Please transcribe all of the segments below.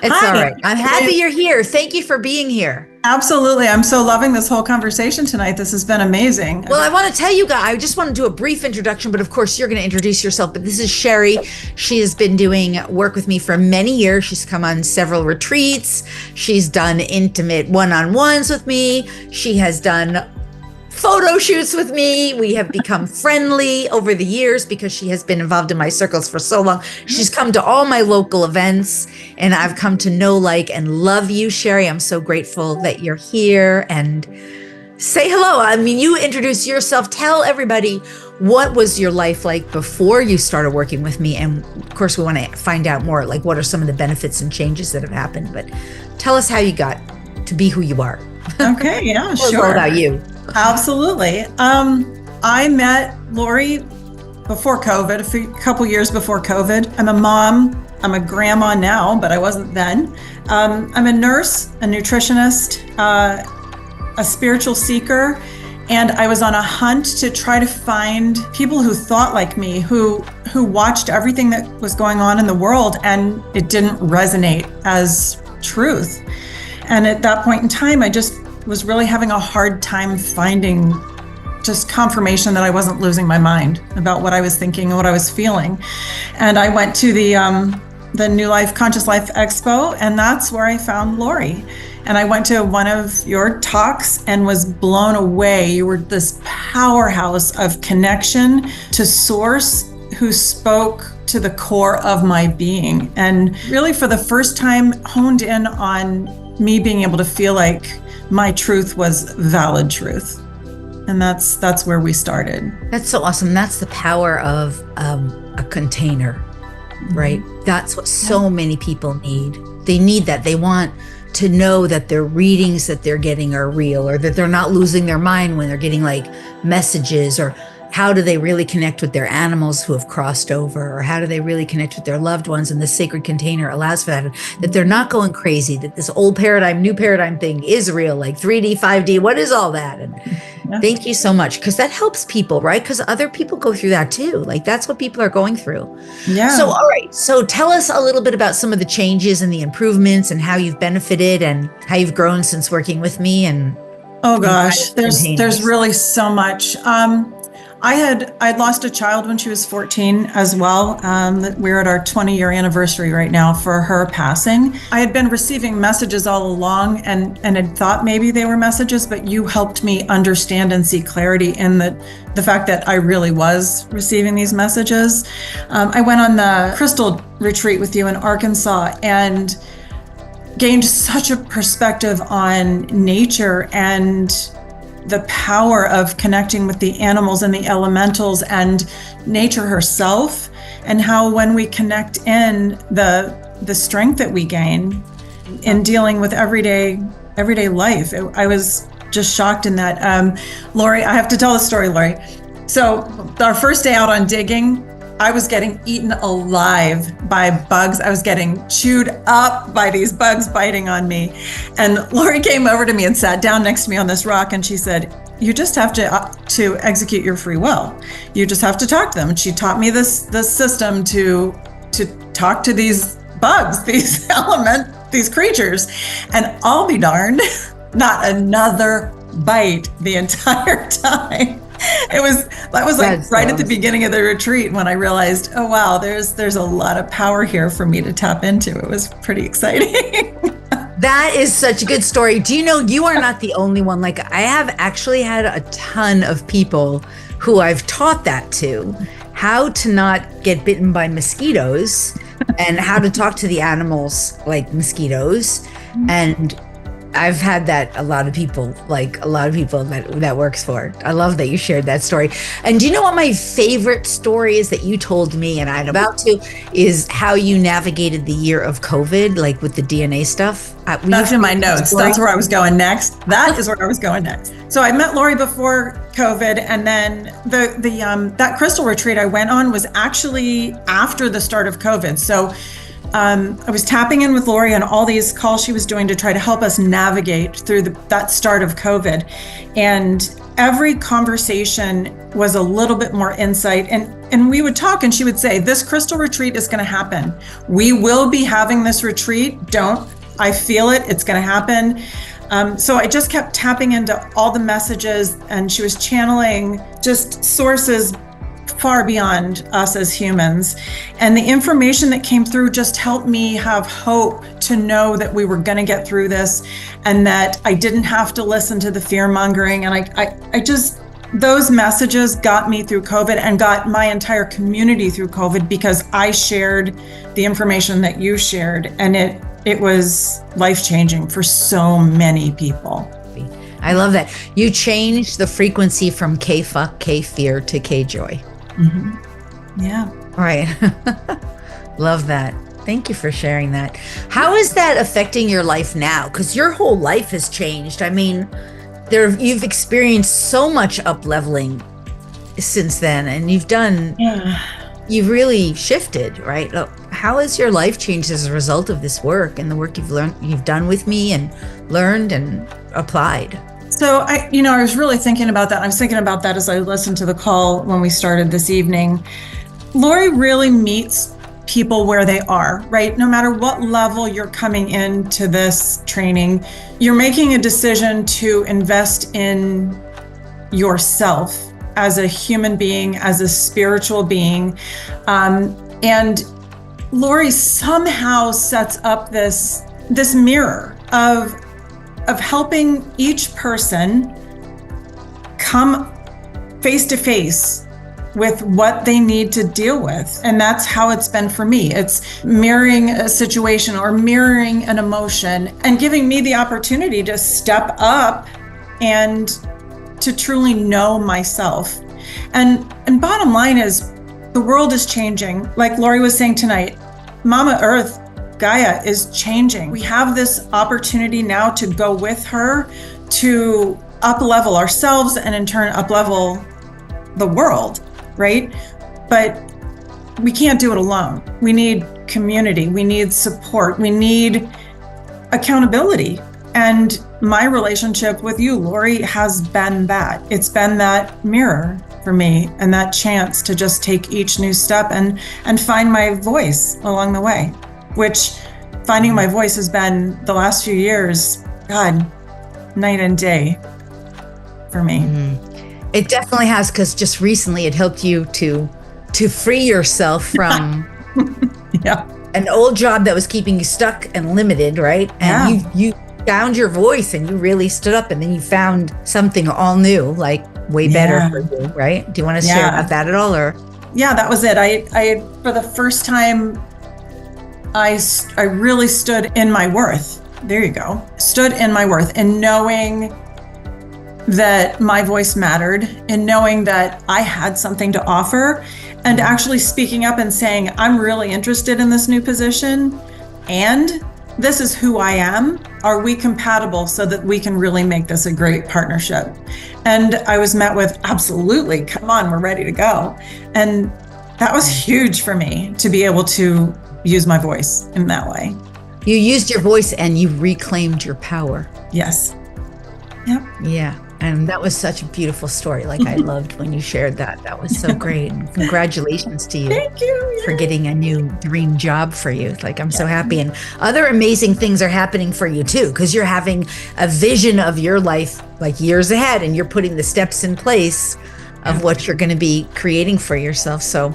It's all Hi. right. I'm happy you're here. Thank you for being here. Absolutely. I'm so loving this whole conversation tonight. This has been amazing. Well, I want to tell you guys, I just want to do a brief introduction, but of course you're going to introduce yourself. But this is Sherry. She has been doing work with me for many years. She's come on several retreats. She's done intimate one-on-ones with me. She has done photo shoots with me. We have become friendly over the years because she has been involved in my circles for so long. She's come to all my local events, and I've come to know, like, and love you, Sherry. I'm so grateful that you're here, and say hello. I mean, you introduce yourself. Tell everybody, what was your life like before you started working with me? And of course, we want to find out more, like, what are some of the benefits and changes that have happened? But tell us how you got to be who you are. Okay, yeah, Tell us sure. all about you. Absolutely. I met Lori before COVID, a couple years before COVID. I'm a mom. I'm a grandma now, but I wasn't then. I'm a nurse, a nutritionist, a spiritual seeker, and I was on a hunt to try to find people who thought like me, who watched everything that was going on in the world, and it didn't resonate as truth. And at that point in time, I just was really having a hard time finding just confirmation that I wasn't losing my mind about what I was thinking and what I was feeling. And I went to the New Life Conscious Life Expo, and that's where I found Lori. And I went to one of your talks and was blown away. You were this powerhouse of connection to source who spoke to the core of my being. And really, for the first time, honed in on me being able to feel like my truth was valid truth. And that's where we started. That's so awesome. That's the power of a container, right? That's what so many people need. They need that. They want to know that their readings that they're getting are real, or that they're not losing their mind when they're getting like messages, or how do they really connect with their animals who have crossed over, or how do they really connect with their loved ones? And the sacred container allows for that, that they're not going crazy, that this old paradigm, new paradigm thing is real, like 3D, 5D, what is all that? And thank you so much, because that helps people, right? Because other people go through that too. Like, that's what people are going through. Yeah. So, all right. So tell us a little bit about some of the changes and the improvements and how you've benefited and how you've grown since working with me. And oh gosh, there's really so much. I'd lost a child when she was 14 as well. We're at our 20-year anniversary right now for her passing. I had been receiving messages all along and had thought maybe they were messages, but you helped me understand and see clarity in the fact that I really was receiving these messages. I went on the crystal retreat with you in Arkansas and gained such a perspective on nature and the power of connecting with the animals and the elementals and nature herself, and how when we connect in the strength that we gain in dealing with everyday life. I was just shocked in that. Lori, I have to tell the story, Lori. So our first day out on digging, I was getting eaten alive by bugs. I was getting chewed up by these bugs biting on me. And Lori came over to me and sat down next to me on this rock, and she said, you just have to execute your free will. You just have to talk to them. And she taught me this system to talk to these bugs, these creatures. And I'll be darned, not another bite the entire time. That was like right at the beginning of the retreat when I realized, oh wow, there's a lot of power here for me to tap into. It was pretty exciting. That is such a good story. Do you know, you are not the only one. Like, I have actually had a ton of people who I've taught that to, how to not get bitten by mosquitoes and how to talk to the animals like mosquitoes. And I've had that a lot of people that works for. I love that you shared that story. And do you know what my favorite story is that you told me, and I'm about to, is how you navigated the year of COVID, like with the DNA stuff? That's in my notes. That's where I was going next. That is where I was going next. So I met Lori before COVID, and then that crystal retreat I went on was actually after the start of COVID. So I was tapping in with Lori on all these calls she was doing to try to help us navigate through that start of COVID. And every conversation was a little bit more insight. And and we would talk and she would say, this crystal retreat is going to happen. We will be having this retreat. I feel it. It's going to happen. So I just kept tapping into all the messages, and she was channeling just sources far beyond us as humans. And the information that came through just helped me have hope to know that we were going to get through this, and that I didn't have to listen to the fear mongering. And I just, those messages got me through COVID and got my entire community through COVID, because I shared the information that you shared, and it was life-changing for so many people. I love that. You changed the frequency from K-fuck, K-fear to K-joy. Mm-hmm. Yeah. Right. Love that. Thank you for sharing that. How is that affecting your life now? Because your whole life has changed. I mean, you've experienced so much up-leveling since then, and you've really shifted, right? How has your life changed as a result of this work and the work you've done with me and learned and applied? So I was really thinking about that. I was thinking about that as I listened to the call when we started this evening. Lori really meets people where they are, right? No matter what level you're coming into this training, you're making a decision to invest in yourself as a human being, as a spiritual being. And Lori somehow sets up this mirror of helping each person come face to face with what they need to deal with. And that's how it's been for me. It's mirroring a situation or mirroring an emotion and giving me the opportunity to step up and to truly know myself. And bottom line is, the world is changing. Like Lori was saying tonight, Mama Earth, Gaia is changing. We have this opportunity now to go with her, to up-level ourselves and in turn up-level the world, right? But we can't do it alone. We need community. We need support. We need accountability. And my relationship with you, Lori, has been that. It's been that mirror for me, and that chance to just take each new step and find my voice along the way, which finding my voice has been the last few years, God, night and day for me. Mm-hmm. It definitely has, because just recently it helped you to free yourself from an old job that was keeping you stuck and limited, right? And you found your voice and you really stood up, and then you found something all new, like way better for you, right? Do you want to share about that at all? Or that was it. I for the first time, I really stood in my worth. There you go. Stood in my worth, and knowing that my voice mattered, and knowing that I had something to offer, and actually speaking up and saying, I'm really interested in this new position, and this is who I am. Are we compatible so that we can really make this a great partnership? And I was met with, absolutely, come on, we're ready to go. And that was huge for me, to be able to use my voice in that way. You used your voice and you reclaimed your power. Yes. Yep. Yeah. And that was such a beautiful story. Like, I loved when you shared that. That was so great. And congratulations to you. Thank you. For getting a new dream job for you. Like, I'm so happy. And other amazing things are happening for you too, because you're having a vision of your life like years ahead, and you're putting the steps in place of what you're going to be creating for yourself. So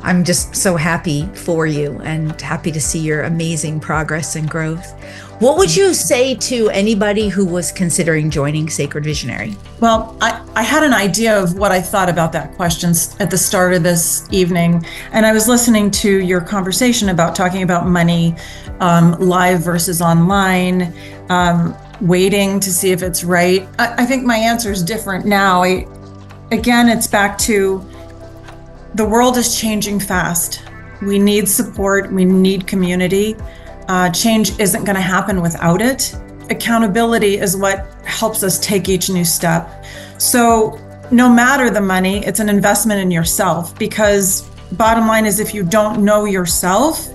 I'm just so happy for you and happy to see your amazing progress and growth. What would you say to anybody who was considering joining Sacred Visionary? Well, I had an idea of what I thought about that question at the start of this evening. And I was listening to your conversation about talking about money, live versus online, waiting to see if it's right. I think my answer is different now. Again, it's back to the world is changing fast. We need support. We need community. Change isn't going to happen without it. Accountability is what helps us take each new step. So no matter the money, it's an investment in yourself, because bottom line is, if you don't know yourself,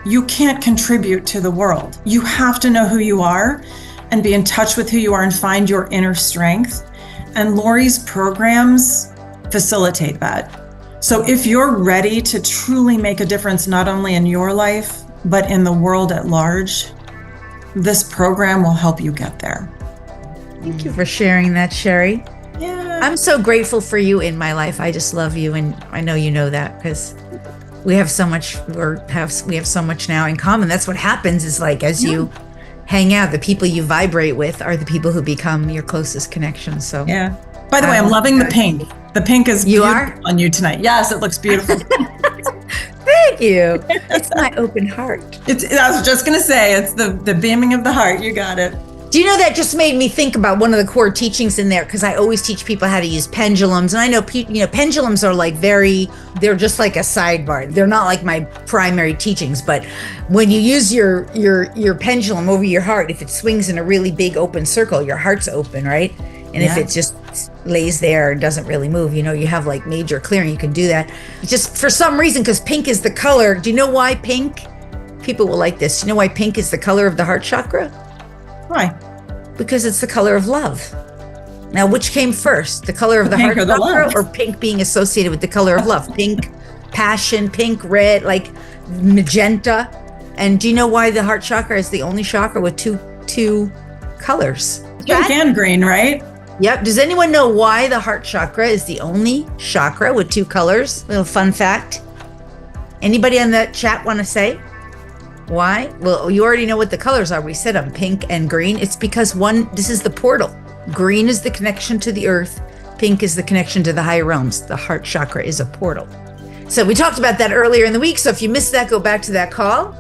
you can't contribute to the world. You have to know who you are and be in touch with who you are and find your inner strength. And Lori's programs facilitate that. So if you're ready to truly make a difference, not only in your life, but in the world at large, this program will help you get there. Thank you for sharing that, Sherry. Yeah. I'm so grateful for you in my life. I just love you, and I know you know that, because we have so much, we have so much now in common. That's what happens, is like, as you hang out, the people you vibrate with are the people who become your closest connections. So yeah. By the way, I'm loving the pink. The pink is beautiful on you tonight. Yes, it looks beautiful. Thank you. It's my open heart. I was just going to say, it's the beaming of the heart. You got it. Do you know, that just made me think about one of the core teachings in there, because I always teach people how to use pendulums. And I know, pendulums are like they're just like a sidebar. They're not like my primary teachings, but when you use your pendulum over your heart, if it swings in a really big open circle, your heart's open, right? And if it just lays there and doesn't really move, you have like major clearing. You can do that. It's just for some reason, because pink is the color. Do you know why pink? People will like this. Do you know why pink is the color of the heart chakra? Why? Because it's the color of love. Now, which came first, the color of the heart chakra, or pink being associated with the color of love? Pink, passion, pink, red, like magenta. And do you know why the heart chakra is the only chakra with two colors? Pink and green, right? Yep. Does anyone know why the heart chakra is the only chakra with two colors? Little fun fact. Anybody on the chat want to say why? Well, you already know what the colors are. We said them, pink and green. It's because this is the portal. Green is the connection to the earth. Pink is the connection to the higher realms. The heart chakra is a portal. So we talked about that earlier in the week. So if you missed that, go back to that call.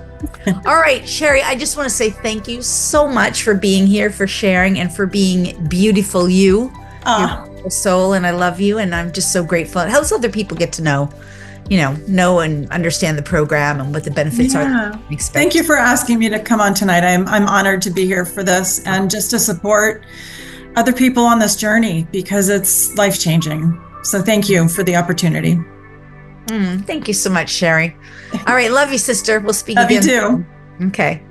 All right, Sherry, I just want to say thank you so much for being here, for sharing, and for being beautiful you. Your soul, and I love you, and I'm just so grateful. It helps other people get to know and understand the program and what the benefits are. Thank you for asking me to come on tonight. I'm honored to be here for this, and just to support other people on this journey, because it's life-changing. So thank you for the opportunity. Thank you so much, Sherry. All right. Love you, sister. We'll speak again. Love you too. Soon. Okay.